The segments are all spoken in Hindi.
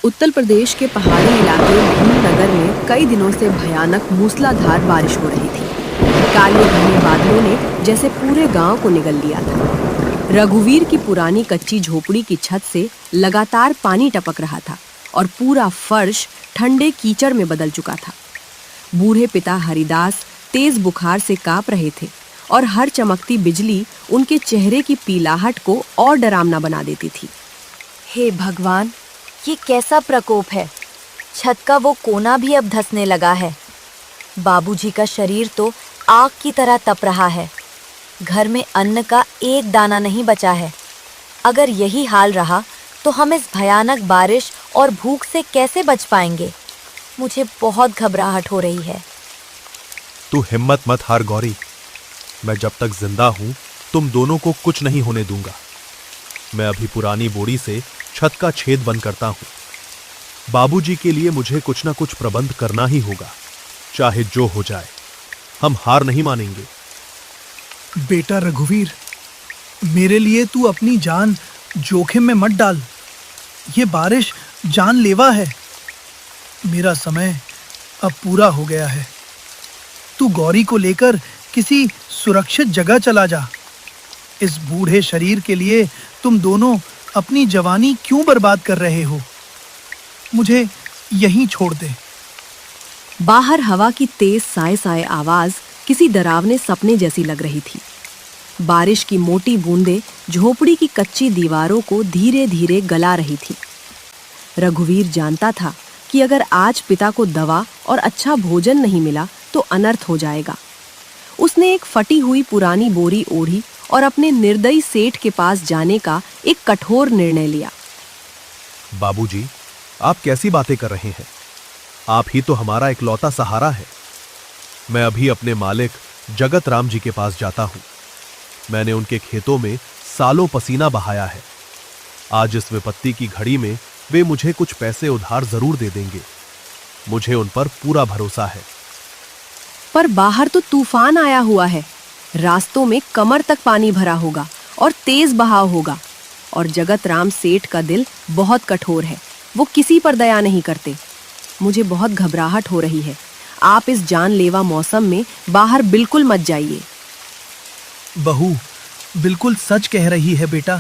उत्तर प्रदेश के पहाड़ी इलाके भीमनगर में कई दिनों से भयानक मूसलाधार बारिश हो रही थी। काले घने बादलों ने जैसे पूरे गांव को निगल लिया था। रघुवीर की पुरानी कच्ची झोपड़ी की छत से लगातार पानी टपक रहा था और पूरा फर्श ठंडे कीचड़ में बदल चुका था। बूढ़े पिता हरिदास तेज बुखार से कांप रहे थे और हर चमकती बिजली उनके चेहरे की पीलाहट को और डरावना बना देती थी। हे भगवान, ये कैसा प्रकोप है। छत का वो कोना भी अब धंसने लगा है। बाबूजी का शरीर तो आग की तरह तप रहा है। घर में अन्न का एक दाना नहीं बचा है। अगर यही हाल रहा तो हम इस भयानक बारिश और भूख से कैसे बच पाएंगे। मुझे बहुत घबराहट हो रही है। तू हिम्मत मत हार गौरी। मैं जब तक जिंदा हूं तुम दोनों को कुछ नहीं होने दूंगा। मैं अभी पुरानी बोरी से छत का छेद बंद करता हूं। बाबूजी के लिए मुझे कुछ ना कुछ प्रबंध करना ही होगा, चाहे जो हो जाए। हम हार नहीं मानेंगे। बेटा रघुवीर, मेरे लिए तू अपनी जान जोखिम में मत डाल। ये बारिश जानलेवा है। मेरा समय अब पूरा हो गया है। तू गौरी को लेकर किसी सुरक्षित जगह चला जा। इस बूढ़े शरीर के लिए तुम दोनों अपनी जवानी क्यों बर्बाद कर रहे हो? मुझे यहीं छोड़ दे। बाहर हवा की तेज साए साए आवाज किसी डरावने सपने जैसी लग रही थी। बारिश की मोटी बूंदें झोपड़ी की कच्ची दीवारों को धीरे धीरे गला रही थी। रघुवीर जानता था कि अगर आज पिता को दवा और अच्छा भोजन नहीं मिला तो अनर्थ हो जाएगा। उसने एक फटी हुई पुरानी बोरी ओढ़ी और अपने निर्दयी सेठ के पास जाने का एक कठोर निर्णय लिया। बाबूजी, आप कैसी बातें कर रहे हैं? आप ही तो हमारा इकलौता सहारा है। मैं अभी अपने मालिक जगत राम जी के पास जाता हूं। मैंने उनके खेतों में सालों पसीना बहाया है। आज इस विपत्ति की घड़ी में वे मुझे कुछ पैसे उधार जरूर दे देंगे। मुझे उन पर पूरा भरोसा है। पर बाहर तो तूफान आया हुआ है। रास्तों में कमर तक पानी भरा होगा और तेज बहाव होगा। और जगत राम सेठ का दिल बहुत कठोर है। वो किसी पर दया नहीं करते। मुझे बहुत घबराहट हो रही है। आप इस जानलेवा मौसम में बाहर बिल्कुल मत जाइए। बहू बिल्कुल सच कह रही है बेटा।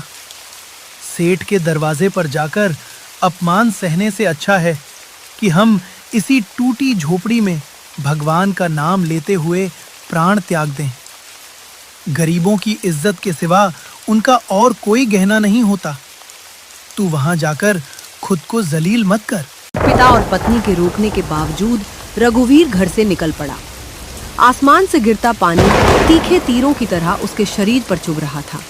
सेठ के दरवाजे पर जाकर अपमान सहने से अच्छा है कि हम इसी टूटी झोपड़ी में भगवान का नाम लेते हुए प्राण त्याग दें। गरीबों की इज्जत के सिवा उनका और कोई गहना नहीं होता। तू वहां जाकर खुद को जलील मत कर। पिता और पत्नी के रोकने के बावजूद रघुवीर घर से निकल पड़ा। आसमान से गिरता पानी तीखे तीरों की तरह उसके शरीर पर चुभ रहा था।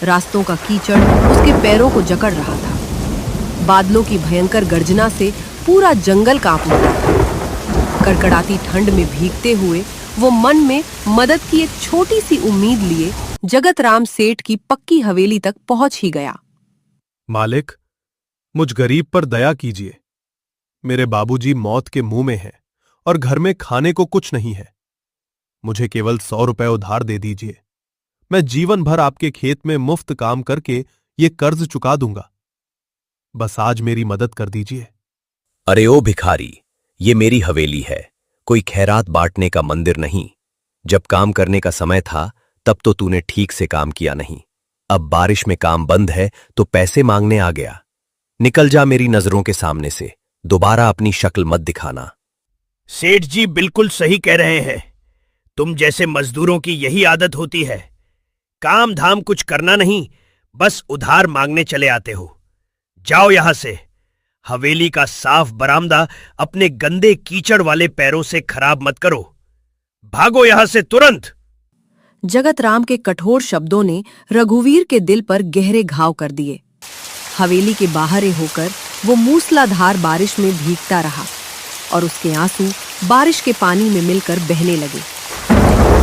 रास्तों का कीचड़ उसके पैरों को जकड़ रहा था। बादलों की भयंकर गर्जना से पूरा जंगल कांप उठा था। कड़कड़ाती ठंड में भीगते हुए वो मन में मदद की एक छोटी सी उम्मीद लिए जगत राम सेठ की पक्की हवेली तक पहुंच ही गया। मालिक, मुझ गरीब पर दया कीजिए। मेरे बाबूजी मौत के मुंह में हैं और घर में खाने को कुछ नहीं है। मुझे केवल 100 रुपए उधार दे दीजिए। मैं जीवन भर आपके खेत में मुफ्त काम करके ये कर्ज चुका दूंगा। बस आज मेरी मदद कर दीजिए। अरे ओ भिखारी, ये मेरी हवेली है, कोई खैरात बांटने का मंदिर नहीं। जब काम करने का समय था तब तो तूने ठीक से काम किया नहीं। अब बारिश में काम बंद है तो पैसे मांगने आ गया। निकल जा मेरी नजरों के सामने से। दोबारा अपनी शक्ल मत दिखाना। सेठ जी बिल्कुल सही कह रहे हैं। तुम जैसे मजदूरों की यही आदत होती है। काम धाम कुछ करना नहीं, बस उधार मांगने चले आते हो। जाओ यहां से। हवेली का साफ बरामदा अपने गंदे कीचड़ वाले पैरों से खराब मत करो। भागो यहां से तुरंत। जगत राम के कठोर शब्दों ने रघुवीर के दिल पर गहरे घाव कर दिए। हवेली के बाहर होकर वो मूसलाधार बारिश में भीगता रहा और उसके आंसू बारिश के पानी में मिलकर बहने लगे।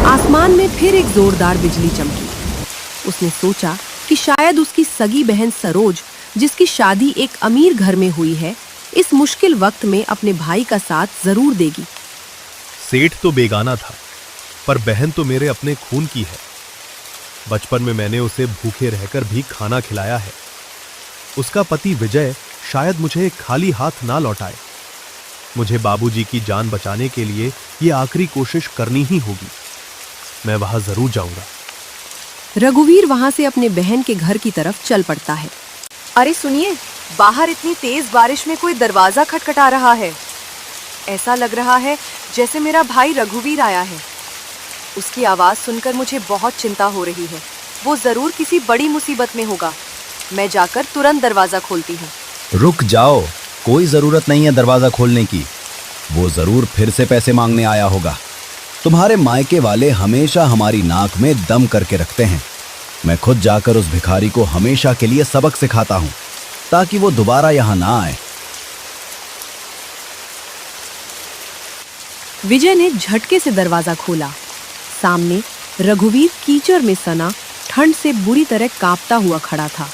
आसमान में फिर एक जोरदार बिजली चमकी। उसने सोचा कि शायद उसकी सगी बहन सरोज, जिसकी शादी एक अमीर घर में हुई है, इस मुश्किल वक्त में अपने भाई का साथ जरूर देगी। सेठ तो बेगाना था, पर बहन तो मेरे अपने खून की है। बचपन में मैंने उसे भूखे रहकर भी खाना खिलाया है। उसका पति विजय शायद मुझे खाली हाथ ना लौटाए। मुझे बाबूजी की जान बचाने के लिए ये आखिरी कोशिश करनी ही होगी। मैं वहां जरूर जाऊंगा। रघुवीर वहां से अपने बहन के घर की तरफ चल पड़ता है। अरे सुनिए, बाहर इतनी तेज बारिश में कोई दरवाजा खटखटा रहा है। ऐसा लग रहा है जैसे मेरा भाई रघुवीर आया है। उसकी आवाज सुनकर मुझे बहुत चिंता हो रही है। वो जरूर किसी बड़ी मुसीबत में होगा। मैं जाकर तुरंत दरवाजा खोलती हूँ। रुक जाओ, कोई जरूरत नहीं है दरवाजा खोलने की। वो जरूर फिर से पैसे मांगने आया होगा। तुम्हारे मायके वाले हमेशा हमारी नाक में दम करके रखते हैं। मैं खुद जाकर उस भिखारी को हमेशा के लिए सबक सिखाता हूँ, ताकि वो दोबारा यहाँ ना आए। विजय ने झटके से दरवाजा खोला। सामने रघुवीर कीचड़ में सना, ठंड से बुरी तरह कांपता हुआ खड़ा था।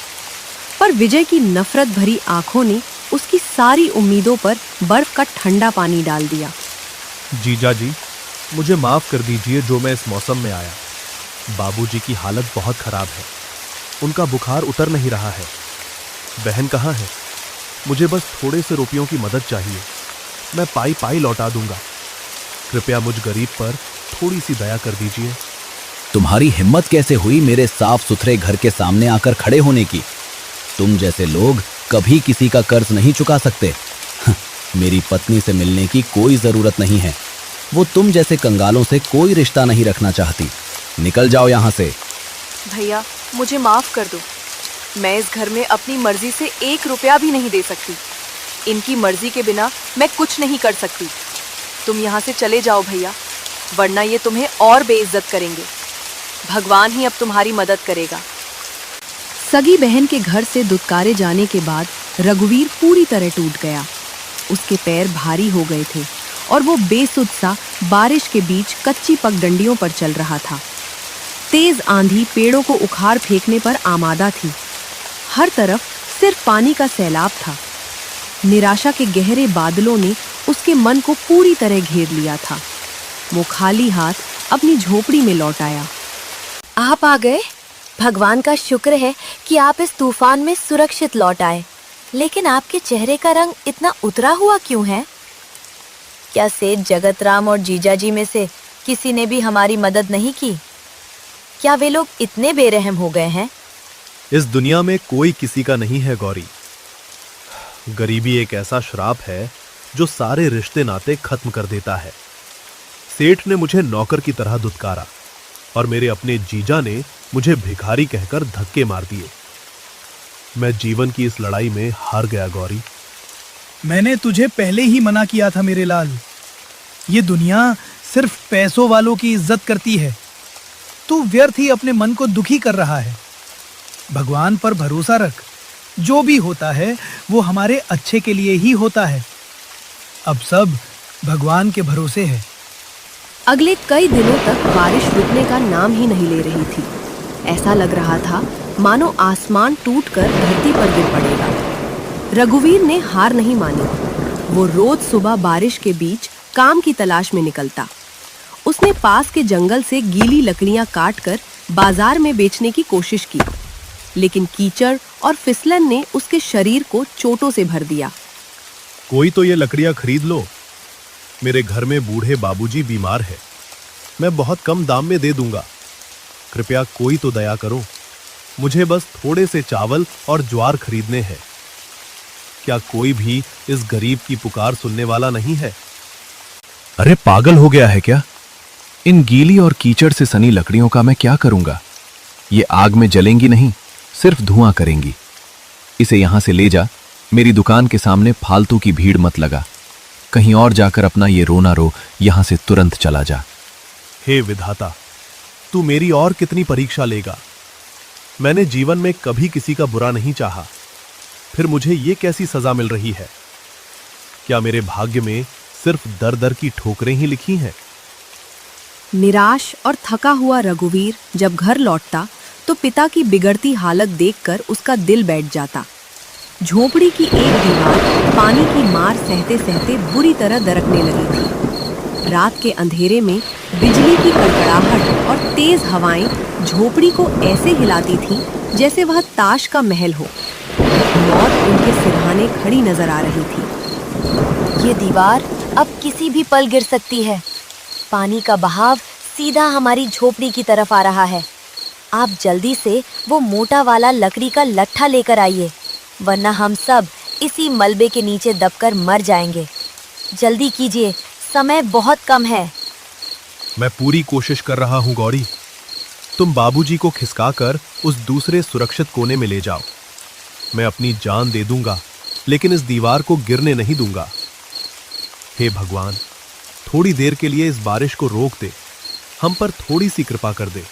पर विजय की नफरत भरी आंखों ने उसकी सारी उम्मीदों पर बर्फ का ठंडा पानी डाल दिया। जीजा जी, मुझे माफ कर दीजिए जो मैं इस मौसम में आया। बाबूजी की हालत बहुत खराब है। उनका बुखार उतर नहीं रहा है। बहन कहाँ है? मुझे बस थोड़े से रुपयों की मदद चाहिए। मैं पाई पाई लौटा दूंगा। कृपया मुझ गरीब पर थोड़ी सी दया कर दीजिए। तुम्हारी हिम्मत कैसे हुई मेरे साफ सुथरे घर के सामने आकर खड़े होने की? तुम जैसे लोग कभी किसी का कर्ज नहीं चुका सकते। मेरी पत्नी से मिलने की कोई जरूरत नहीं है। वो तुम जैसे कंगालों से कोई रिश्ता नहीं रखना चाहती। निकल जाओ यहाँ से। भैया, मुझे माफ कर दो। मैं इस घर में अपनी मर्जी से 1 रुपया भी नहीं दे सकती। इनकी मर्जी के बिना मैं कुछ नहीं कर सकती। तुम यहाँ से चले जाओ भैया, वरना ये तुम्हें और बेइज्जत करेंगे। भगवान ही अब तुम्हारी मदद करेगा। सगी बहन के घर से दुत्कारे जाने के बाद रघुवीर पूरी तरह टूट गया। उसके पैर भारी हो गए थे और वो बेसुध सा बारिश के बीच कच्ची पगडंडियों पर चल रहा था। तेज आंधी पेड़ों को उखाड़ फेंकने पर आमादा थी। हर तरफ सिर्फ पानी का सैलाब था। निराशा के गहरे बादलों ने उसके मन को पूरी तरह घेर लिया था। वो खाली हाथ अपनी झोपड़ी में लौट आया। आप आ गए। भगवान का शुक्र है कि आप इस तूफान में सुरक्षित लौट आए। लेकिन आपके चेहरे का रंग इतना उतरा हुआ क्यों है? क्या सेठ जगतराम और जीजाजी में से किसी ने भी हमारी मदद नहीं की? क्या वे लोग इतने बेरहम हो गए हैं? इस दुनिया में कोई किसी का नहीं है गौरी। गरीबी एक ऐसा श्राप है जो सारे रिश्ते नाते खत्म कर देता है। सेठ ने मुझे नौकर की तरह दुत्कारा और मेरे अपने जीजा ने मुझे भिखारी कहकर धक्के मार दिए। मैं जीवन की इस लड़ाई में हार गया गौरी। मैंने तुझे पहले ही मना किया था मेरे लाल। ये दुनिया सिर्फ पैसों वालों की इज्जत करती है। तू व्यर्थ ही अपने मन को दुखी कर रहा है। भगवान पर भरोसा रख। जो भी होता है वो हमारे अच्छे के लिए ही होता है। अब सब भगवान के भरोसे है। अगले कई दिनों तक बारिश रुकने का नाम ही नहीं ले रही थी। ऐसा लग रहा था मानो आसमान टूटकर धरती पर गिर पड़ेगा। रघुवीर ने हार नहीं मानी। वो रोज सुबह बारिश के बीच काम की तलाश में निकलता। उसने पास के जंगल से गीली लकड़ियां काटकर बाजार में बेचने की कोशिश की, लेकिन कीचड़ और फिसलन ने उसके शरीर को चोटों से भर दिया। कोई तो ये लकड़ियां खरीद लो। मेरे घर में बूढ़े बाबूजी बीमार है। मैं बहुत कम दाम में दे दूंगा। कृपया कोई तो दया करो। मुझे बस थोड़े से चावल और ज्वार खरीदने हैं। क्या कोई भी इस गरीब की पुकार सुनने वाला नहीं है? अरे पागल हो गया है क्या? इन गीली और कीचड़ से सनी लकड़ियों का मैं क्या करूंगा? ये आग में जलेंगी नहीं, सिर्फ धुआं करेंगी। इसे यहां से ले जा। मेरी दुकान के सामने फालतू की भीड़ मत लगा। कहीं और जाकर अपना ये रोना रो, यहां से तुरंत चला जा। हे विधाता, तू मेरी और कितनी परीक्षा लेगा? मैंने जीवन में कभी किसी का बुरा नहीं चाहा, फिर मुझे ये कैसी सजा मिल रही है? क्या मेरे भाग्य में सिर्फ दर दर की ठोकरें ही लिखी हैं? निराश और थका हुआ रघुवीर जब घर लौटता तो पिता की बिगड़ती हालत देखकर उसका दिल बैठ जाता। झोपड़ी की एक दीवार पानी की मार सहते सहते बुरी तरह दरकने लगी थी। रात के अंधेरे में बिजली की कड़कड़ाहट और तेज हवाएं झोपड़ी को ऐसे हिलाती थीं जैसे वह ताश का महल हो। मौत उनके सिरहाने खड़ी नजर आ रही थी। ये दीवार अब किसी भी पल गिर सकती है। पानी का बहाव सीधा हमारी झोपड़ी की तरफ आ रहा है। आप जल्दी से वो मोटा वाला लकड़ी का लट्ठा लेकर आइए, वरना हम सब इसी मलबे के नीचे दबकर मर जाएंगे। जल्दी कीजिए, समय बहुत कम है। मैं पूरी कोशिश कर रहा हूं गौरी। तुम बाबूजी को खिसकाकर उस दूसरे सुरक्षित कोने में ले जाओ। मैं अपनी जान दे दूंगा, लेकिन इस दीवार को गिरने नहीं दूंगा। हे भगवान, थोड़ी देर के लिए इस बारिश को रोक दे, हम पर थोड़ी सी कृपा कर दे।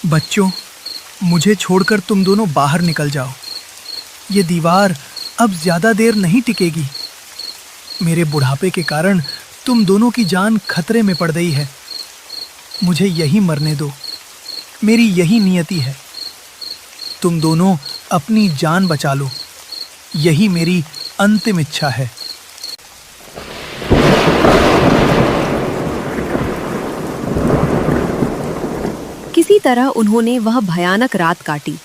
बच्चों, मुझे छोड़कर तुम दोनों बाहर निकल जाओ। ये दीवार अब ज्यादा देर नहीं टिकेगी। मेरे बुढ़ापे के कारण तुम दोनों की जान खतरे में पड़ गई है। मुझे यही मरने दो, मेरी यही नियति है। तुम दोनों अपनी जान बचा लो, यही मेरी अंतिम इच्छा है। किसी तरह उन्होंने वह भयानक रात काटी,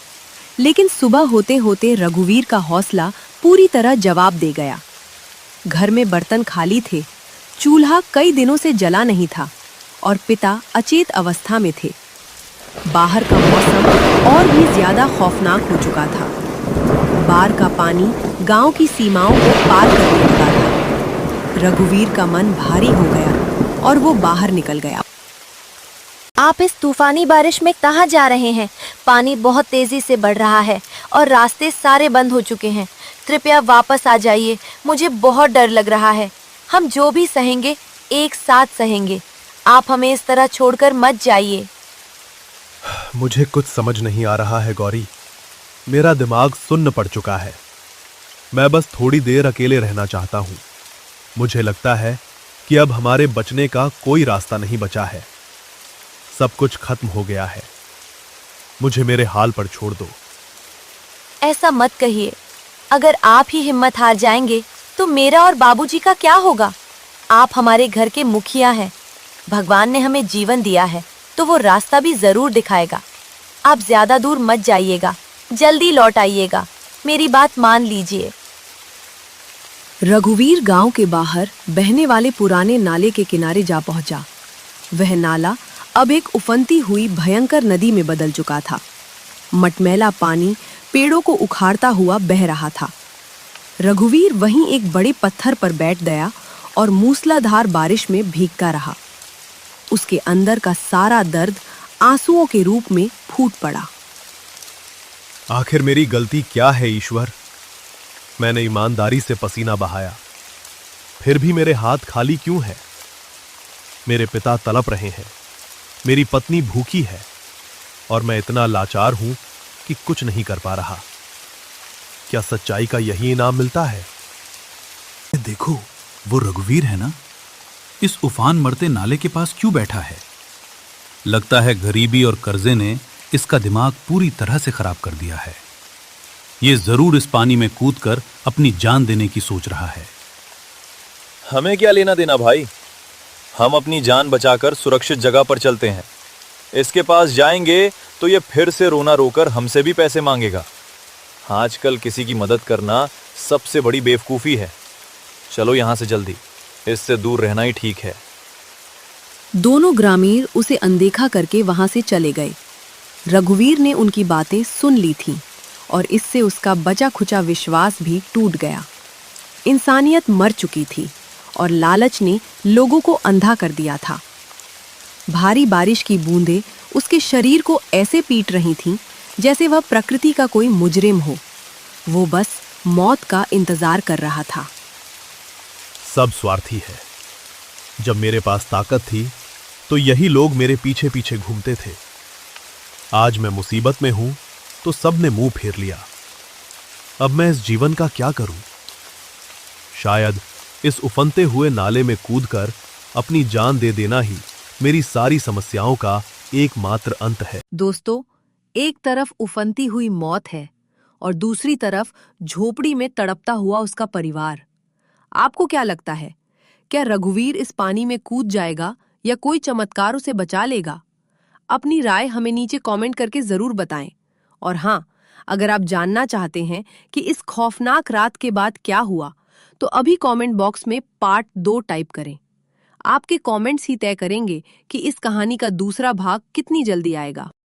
लेकिन सुबह होते होते रघुवीर का हौसला पूरी तरह जवाब दे गया। घर में बर्तन खाली थे, चूल्हा कई दिनों से जला नहीं था और पिता अचेत अवस्था में थे। बाहर का मौसम और भी ज्यादा खौफनाक हो चुका था। बाढ़ का पानी गांव की सीमाओं को पार करने लगा था। रघुवीर का मन भारी हो गया और वो बाहर निकल गया। आप इस तूफानी बारिश में कहाँ जा रहे हैं? पानी बहुत तेजी से बढ़ रहा है और रास्ते सारे बंद हो चुके हैं। कृपया वापस आ जाइए, मुझे बहुत डर लग रहा है। हम जो भी सहेंगे एक साथ सहेंगे। आप हमें इस तरह छोड़कर मत जाइए। मुझे कुछ समझ नहीं आ रहा है गौरी। मेरा दिमाग सुन्न पड़ चुका है। मैं बस थोड़ी देर अकेले रहना चाहता हूं। मुझे लगता है कि अब हमारे बचने का कोई रास्ता नहीं बचा है। सब कुछ खत्म हो गया है। मुझे मेरे हाल पर छोड़ दो। ऐसा मत कहिए। अगर आप ही हिम्मत हार जाएंगे तो मेरा और बाबूजी का क्या होगा? आप हमारे घर के मुखिया हैं। भगवान ने हमें जीवन दिया है तो वो रास्ता भी जरूर दिखाएगा। आप ज्यादा दूर मत जाइएगा, जल्दी लौट आइएगा। मेरी बात मान लीजिए। रघुवीर गांव के बाहर बहने वाले पुराने नाले के किनारे जा पहुंचा। वह नाला अब एक उफनती हुई भयंकर नदी में बदल चुका था। मटमैला पानी पेड़ों को उखाड़ता हुआ बह रहा था। रघुवीर वहीं एक बड़े पत्थर पर बैठ गया और मूसलाधार बारिश में भीगता रहा। उसके अंदर का सारा दर्द आंसुओं के रूप में फूट पड़ा। आखिर मेरी गलती क्या है ईश्वर? मैंने ईमानदारी से पसीना बहाया, फिर भी मेरे हाथ खाली क्यों है? मेरे पिता तड़प रहे हैं, मेरी पत्नी भूखी है और मैं इतना लाचार हूं कि कुछ नहीं कर पा रहा। क्या सच्चाई का यही इनाम मिलता है? देखो, वो रघुवीर है ना? इस उफान मरते नाले के पास क्यों बैठा है? लगता है गरीबी और कर्जे ने इसका दिमाग पूरी तरह से खराब कर दिया है। ये जरूर इस पानी में कूदकर अपनी जान देने की सोच रहा है। हमें क्या लेना देना भाई? हम अपनी जान बचाकर सुरक्षित जगह पर चलते हैं। इसके पास जाएंगे तो ये फिर से रोना रोकर हमसे भी पैसे मांगेगा। आजकल किसी की मदद करना सबसे बड़ी बेवकूफ़ी है। चलो यहाँ से जल्दी, इससे दूर रहना ही ठीक है। दोनों ग्रामीण उसे अनदेखा करके वहां से चले गए। रघुवीर ने उनकी बातें सुन ली थीं और इससे उसका बचा खुचा विश्वास भी टूट गया। इंसानियत मर चुकी थी और लालच ने लोगों को अंधा कर दिया था। भारी बारिश की बूंदें उसके शरीर को ऐसे पीट रही थीं जैसे वह प्रकृति का कोई मुजरिम हो। वो बस मौत का इंतजार कर रहा था। सब स्वार्थी है। जब मेरे पास ताकत थी तो यही लोग मेरे पीछे पीछे घूमते थे। आज मैं मुसीबत में हूं तो सबने मुंह फेर लिया। अब मैं इस जीवन का क्या करूं? शायद इस उफनते हुए नाले में कूदकर अपनी जान दे देना ही मेरी सारी समस्याओं का एकमात्र अंत है। दोस्तों, एक तरफ उफनती हुई मौत है और दूसरी तरफ झोपड़ी में तड़पता हुआ उसका परिवार। आपको क्या लगता है, क्या रघुवीर इस पानी में कूद जाएगा या कोई चमत्कार उसे बचा लेगा? अपनी राय हमें नीचे कमेंट करके जरूर बताएं। और हाँ, अगर आप जानना चाहते हैं कि इस खौफनाक रात के बाद क्या हुआ, तो अभी कमेंट बॉक्स में पार्ट 2 टाइप करें। आपके कमेंट्स ही तय करेंगे कि इस कहानी का दूसरा भाग कितनी जल्दी आएगा।